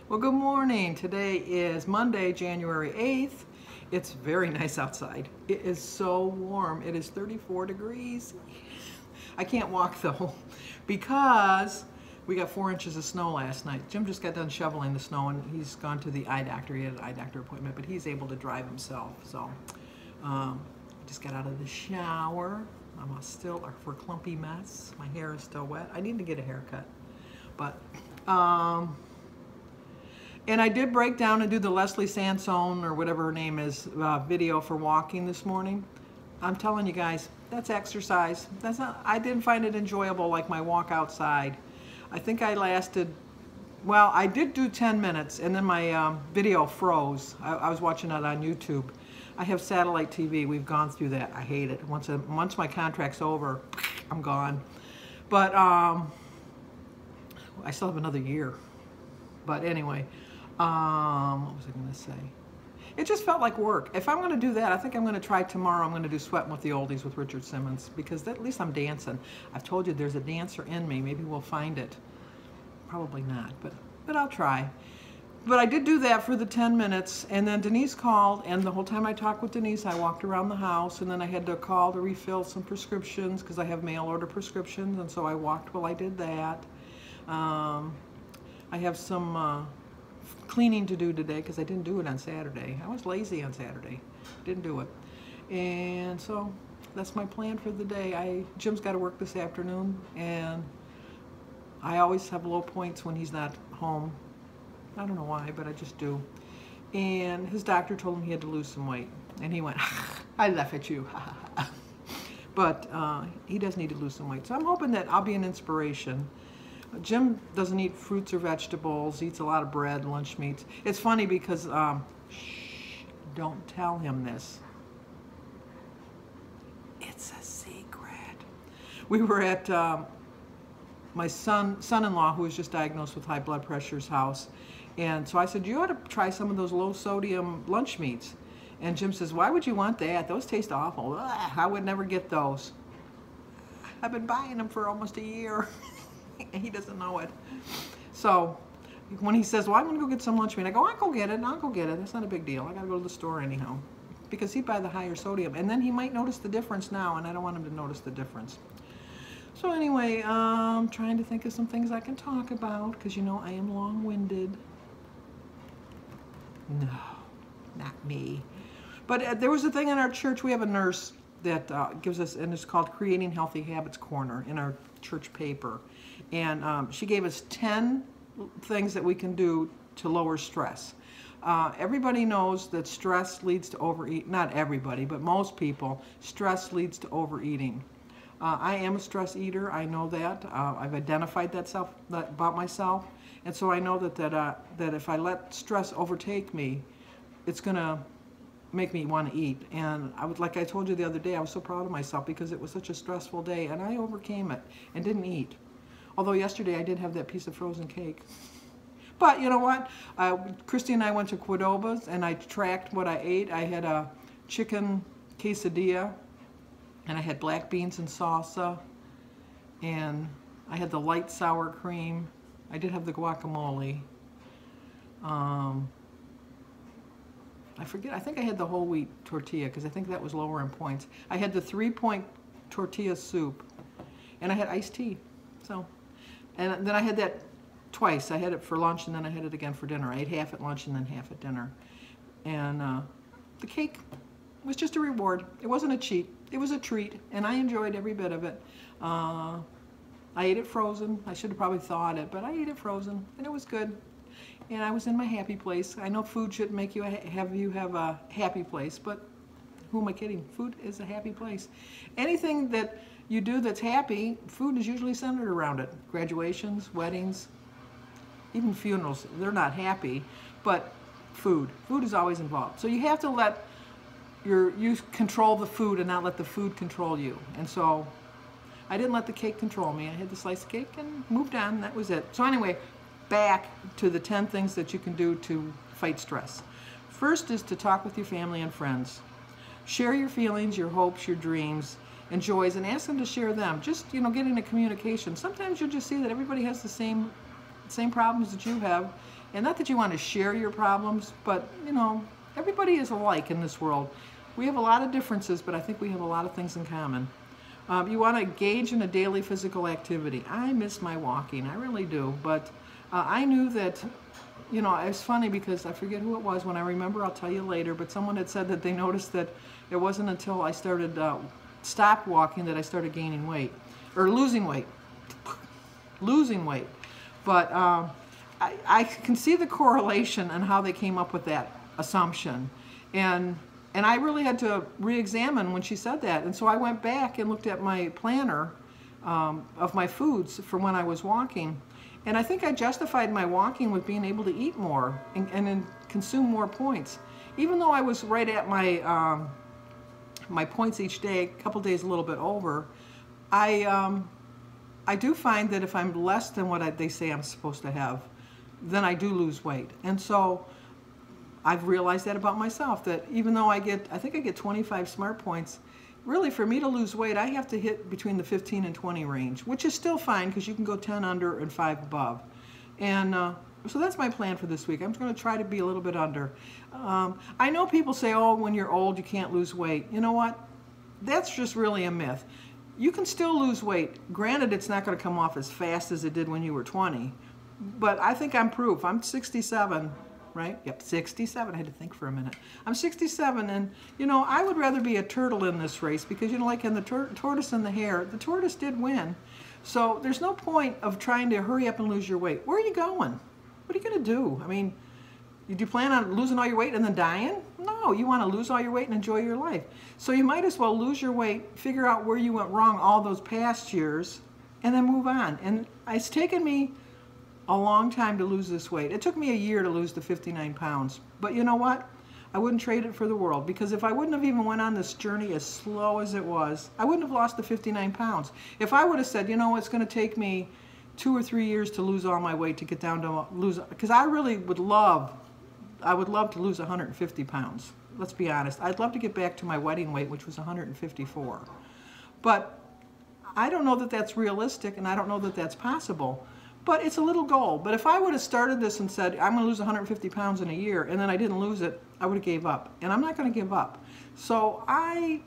Well, good morning. Today is Monday, January 8th. It's very nice outside. It is so warm. It is 34 degrees. I can't walk though because we got 4 inches of snow last night. Jim just got done shoveling the snow and he's gone to the eye doctor. He had an eye doctor appointment, but he's able to drive himself. So just got out of the shower. I'm still a clumpy mess. My hair is still wet. I need to get a haircut. But and I did break down and do the Leslie Sansone, or whatever her name is, video for walking this morning. I'm telling you guys, that's exercise. That's not. I didn't find it enjoyable like my walk outside. I think I lasted, well, I did do 10 minutes, and then my video froze. I was watching it on YouTube. I have satellite TV. We've gone through that. I hate it. Once my contract's over, I'm gone. But I still have another year. But anyway. What was I going to say? It just felt like work. If I'm going to do that, I think I'm going to try tomorrow. I'm going to do Sweating with the Oldies with Richard Simmons, because at least I'm dancing. I've told you there's a dancer in me. Maybe we'll find it. Probably not, but I'll try. But I did do that for the 10 minutes, and then Denise called, and the whole time I talked with Denise, I walked around the house, and then I had to call to refill some prescriptions because I have mail order prescriptions, and so I walked while I did that. I have some cleaning to do today because I didn't do it on Saturday. I was lazy on Saturday. Didn't do it. And so that's my plan for the day. Jim's got to work this afternoon, and I always have low points when he's not home. I don't know why, but I just do. And his doctor told him he had to lose some weight. And he went, I laugh at you. But he does need to lose some weight. So I'm hoping that I'll be an inspiration. Jim doesn't eat fruits or vegetables, eats a lot of bread, lunch meats. It's funny because, shh, don't tell him this. It's a secret. We were at my son-in-law, who was just diagnosed with high blood pressure's house. And so I said, you ought to try some of those low sodium lunch meats. And Jim says, why would you want that? Those taste awful. Ugh, I would never get those. I've been buying them for almost a year. And he doesn't know it. So when he says, well, I'm going to go get some lunch meat, I go, I'll go get it. I'll go get it. That's not a big deal. I got to go to the store anyhow. Because he'd buy the higher sodium. And then he might notice the difference now, and I don't want him to notice the difference. So anyway, I'm trying to think of some things I can talk about, because you know I am long-winded. No, not me. But there was a thing in our church. We have a nurse that gives us, and it's called Creating Healthy Habits Corner in our church paper. And she gave us 10 things that we can do to lower stress. Everybody knows that stress leads to overeating. Not everybody, but most people, stress leads to overeating. I am a stress eater. I know that. I've identified that about myself. And so I know that if I let stress overtake me, it's going to make me want to eat. And like I told you the other day, I was so proud of myself because it was such a stressful day, and I overcame it and didn't eat. Although yesterday I did have that piece of frozen cake. But you know what? Christy and I went to Cordoba's, and I tracked what I ate. I had a chicken quesadilla, and I had black beans and salsa, and I had the light sour cream. I did have the guacamole. I forget, I think I had the whole wheat tortilla because I think that was lower in points. I had the 3-point tortilla soup, and I had iced tea. So, and then I had that twice. I had it for lunch, and then I had it again for dinner. I ate half at lunch and then half at dinner. And the cake was just a reward. It wasn't a cheat. It was a treat, and I enjoyed every bit of it. I ate it frozen. I should have probably thawed it, but I ate it frozen, and it was good. And I was in my happy place. I know food shouldn't make you have a happy place, but who am I kidding? Food is a happy place. Anything that you do that's happy, food is usually centered around it. Graduations, weddings, even funerals, they're not happy, but food is always involved. So you have to let you control the food and not let the food control you. And so I didn't let the cake control me. I had the slice of cake and moved on. That was it. So anyway, back to the 10 things that you can do to fight stress. First is to talk with your family and friends. Share your feelings, your hopes, your dreams, and joys, and ask them to share them. Just, get into communication. Sometimes you'll just see that everybody has the same problems that you have, And not that you want to share your problems, but you know, everybody is alike in this world. We have a lot of differences, but I think we have a lot of things in common. You want to engage in a daily physical activity. I miss my walking, I really do. But I knew that, you know, it's funny because I forget who it was. When I remember, I'll tell you later. But someone had said that they noticed that it wasn't until I started stopped walking that I started gaining weight or losing weight. Losing weight. But I can see the correlation and how they came up with that assumption. And I really had to re-examine when she said that. And so I went back and looked at my planner of my foods for when I was walking. And I think I justified my walking with being able to eat more and consume more points. Even though I was right at my my points each day, a couple days a little bit over, I do find that if I'm less than what they say I'm supposed to have, then I do lose weight. And so I've realized that about myself, that even though I think I get 25 smart points, really for me to lose weight, I have to hit between the 15 and 20 range, which is still fine because you can go 10 under and 5 above. And so that's my plan for this week. I'm going to try to be a little bit under. I know people say, oh, when you're old, you can't lose weight. You know what? That's just really a myth. You can still lose weight. Granted, it's not going to come off as fast as it did when you were 20, but I think I'm proof. I'm 67. Right? Yep, 67. I had to think for a minute. I'm 67, and you know, I would rather be a turtle in this race because, you know, like in the tortoise and the hare, the tortoise did win. So there's no point of trying to hurry up and lose your weight. Where are you going? What are you going to do? I mean, do you plan on losing all your weight and then dying? No, you want to lose all your weight and enjoy your life. So you might as well lose your weight, figure out where you went wrong all those past years, and then move on. And it's taken me a long time to lose this weight. It took me a year to lose the 59 pounds. But you know what? I wouldn't trade it for the world, because if I wouldn't have even went on this journey as slow as it was, I wouldn't have lost the 59 pounds. If I would have said, you know, it's going to take me 2 or 3 years to lose all my weight, to get down to lose, because I really would love, I would love to lose 150 pounds. Let's be honest. I'd love to get back to my wedding weight, which was 154. But I don't know that that's realistic, and I don't know that that's possible. But it's a little goal. But if I would have started this and said, I'm going to lose 150 pounds in a year, and then I didn't lose it, I would have gave up. And I'm not going to give up. So I'm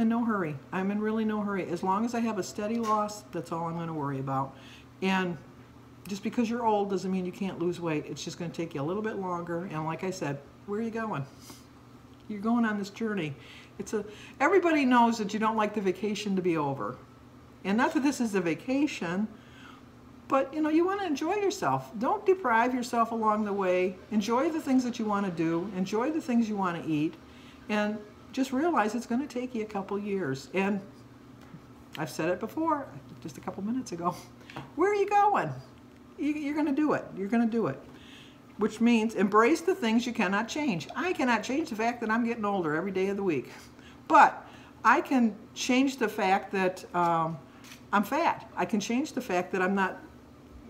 in no hurry. I'm in really no hurry. As long as I have a steady loss, that's all I'm going to worry about. And just because you're old doesn't mean you can't lose weight. It's just going to take you a little bit longer. And like I said, where are you going? You're going on this journey. Everybody knows that you don't like the vacation to be over. And not that this is a vacation, but you know, you want to enjoy yourself. Don't deprive yourself along the way. Enjoy the things that you want to do. Enjoy the things you want to eat. And just realize it's going to take you a couple years. And I've said it before, just a couple minutes ago. Where are you going? You're going to do it. You're going to do it. Which means embrace the things you cannot change. I cannot change the fact that I'm getting older every day of the week. But I can change the fact that I'm fat. I can change the fact that I'm not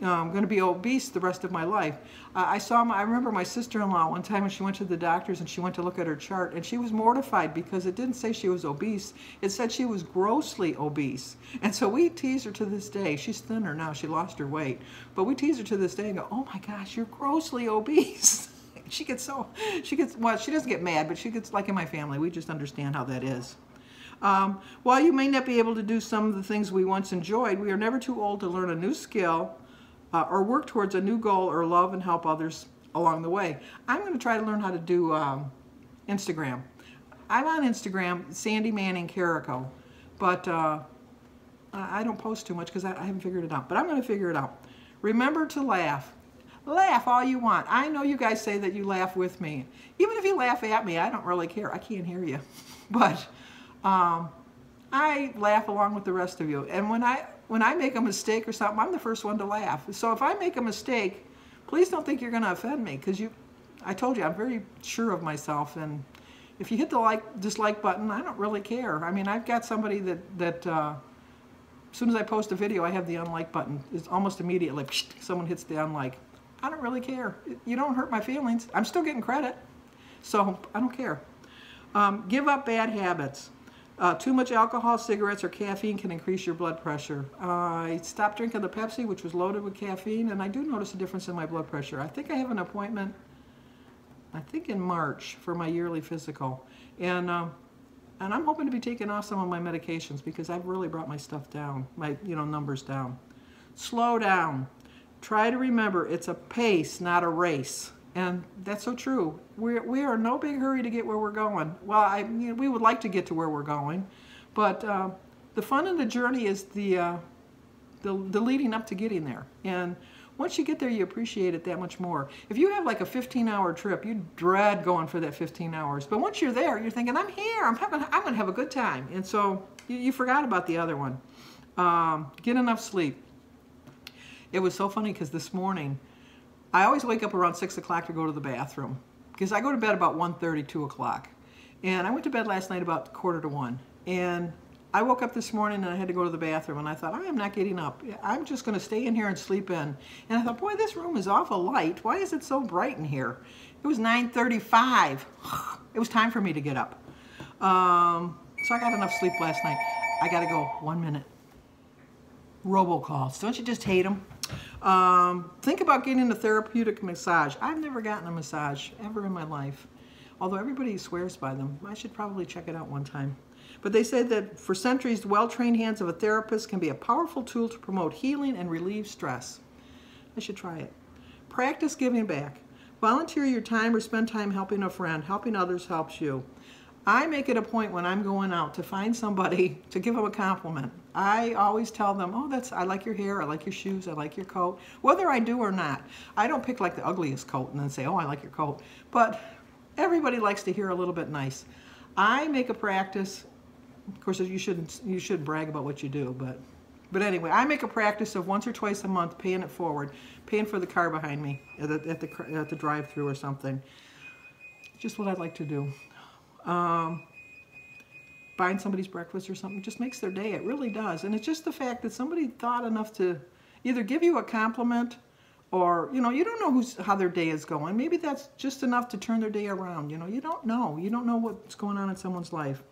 going to be obese the rest of my life. I remember my sister-in-law one time when she went to the doctors and she went to look at her chart, and she was mortified because it didn't say she was obese. It said she was grossly obese. And so we tease her to this day. She's thinner now. She lost her weight. But we tease her to this day and go, oh my gosh, you're grossly obese. well, she doesn't get mad, but she gets, like in my family, we just understand how that is. While you may not be able to do some of the things we once enjoyed, we are never too old to learn a new skill or work towards a new goal or love and help others along the way. I'm going to try to learn how to do Instagram. I'm on Instagram, Sandy Manning Carico, but I don't post too much because I haven't figured it out. But I'm going to figure it out. Remember to laugh. Laugh all you want. I know you guys say that you laugh with me. Even if you laugh at me, I don't really care. I can't hear you. But I laugh along with the rest of you. And when I make a mistake or something, I'm the first one to laugh. So if I make a mistake, please don't think you're going to offend me, because I told you, I'm very sure of myself. And if you hit the dislike button, I don't really care. I mean, I've got somebody that as soon as I post a video, I have the unlike button. It's almost immediately, someone hits the unlike. I don't really care. You don't hurt my feelings. I'm still getting credit. So I don't care. Give up bad habits. Too much alcohol, cigarettes, or caffeine can increase your blood pressure. I stopped drinking the Pepsi, which was loaded with caffeine, and I do notice a difference in my blood pressure. I think I have an appointment, I think in March, for my yearly physical. And I'm hoping to be taking off some of my medications because I've really brought my stuff down, my numbers down. Slow down. Try to remember it's a pace, not a race. And that's so true. We are in no big hurry to get where we're going. Well, we would like to get to where we're going, but the fun of the journey is the leading up to getting there. And once you get there, you appreciate it that much more. If you have like a 15-hour trip, you dread going for that 15 hours. But once you're there, you're thinking, I'm here. I'm going to have a good time. And so you forgot about the other one. Get enough sleep. It was so funny because this morning, I always wake up around 6 o'clock to go to the bathroom because I go to bed about 1:30, 2 o'clock. And I went to bed last night about 1:45. And I woke up this morning and I had to go to the bathroom, and I thought, I am not getting up. I'm just going to stay in here and sleep in. And I thought, boy, this room is awful light. Why is it so bright in here? It was 9:35. It was time for me to get up. So I got enough sleep last night. I got to go. 1 minute. Robocalls. Don't you just hate them? Think about getting a therapeutic massage. I've never gotten a massage ever in my life, although everybody swears by them. I should probably check it out one time. But they say that for centuries, the well-trained hands of a therapist can be a powerful tool to promote healing and relieve stress. I should try it. Practice giving back. Volunteer your time or spend time helping a friend. Helping others helps you. I make it a point when I'm going out to find somebody to give them a compliment. I always tell them, oh, I like your hair, I like your shoes, I like your coat. Whether I do or not. I don't pick like the ugliest coat and then say, oh, I like your coat. But everybody likes to hear a little bit nice. I make a practice. Of course, you shouldn't brag about what you do, but anyway, I make a practice of once or twice a month paying it forward, paying for the car behind me at the drive-through or something. Just what I'd like to do. Buying somebody's breakfast or something just makes their day. It really does. And it's just the fact that somebody thought enough to either give you a compliment or, you don't know how their day is going. Maybe that's just enough to turn their day around. You don't know. You don't know what's going on in someone's life.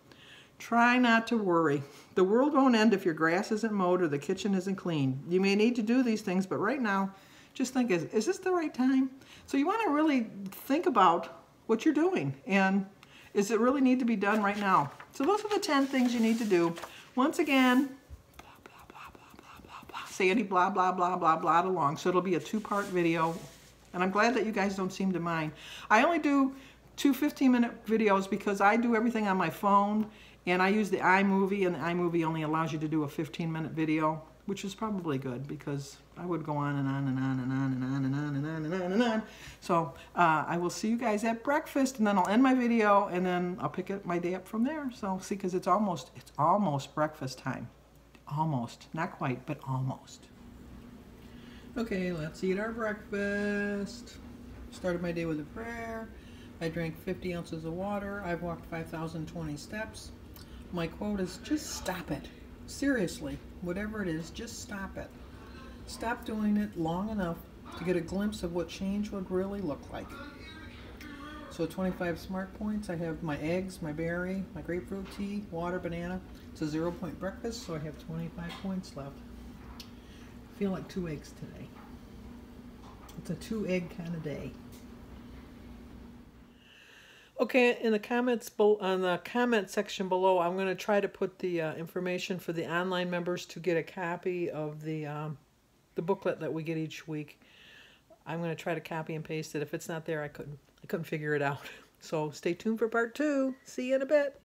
Try not to worry. The world won't end if your grass isn't mowed or the kitchen isn't clean. You may need to do these things, but right now, just think, is this the right time? So you want to really think about what you're doing, and does it really need to be done right now? So those are the 10 things you need to do. Once again, blah, blah, blah, blah, blah, blah, blah. Say any blah, blah, blah, blah, blah along. So it'll be a 2-part video, and I'm glad that you guys don't seem to mind. I only do 2 15-minute videos because I do everything on my phone, and I use the iMovie, and the iMovie only allows you to do a 15-minute video, which is probably good because I would go on and on and on and on and on and on and on and on and on. So I will see you guys at breakfast, and then I'll end my video, and then I'll pick up my day up from there. So see, because it's almost breakfast time. Almost. Not quite, but almost. Okay, let's eat our breakfast. Started my day with a prayer. I drank 50 ounces of water. I've walked 5,020 steps. My quote is, just stop it. Seriously, whatever it is, just stop it. Stop doing it long enough to get a glimpse of what change would really look like. So 25 smart points. I have my eggs, my berry, my grapefruit tea, water, banana. It's a 0-point breakfast, so I have 25 points left. I feel like 2 eggs today. It's a 2-egg kind of day. Okay, in the comments on the comment section below, I'm going to try to put the information for the online members to get a copy of the booklet that we get each week. I'm going to try to copy and paste it. If it's not there, I couldn't figure it out. So stay tuned for part 2. See you in a bit.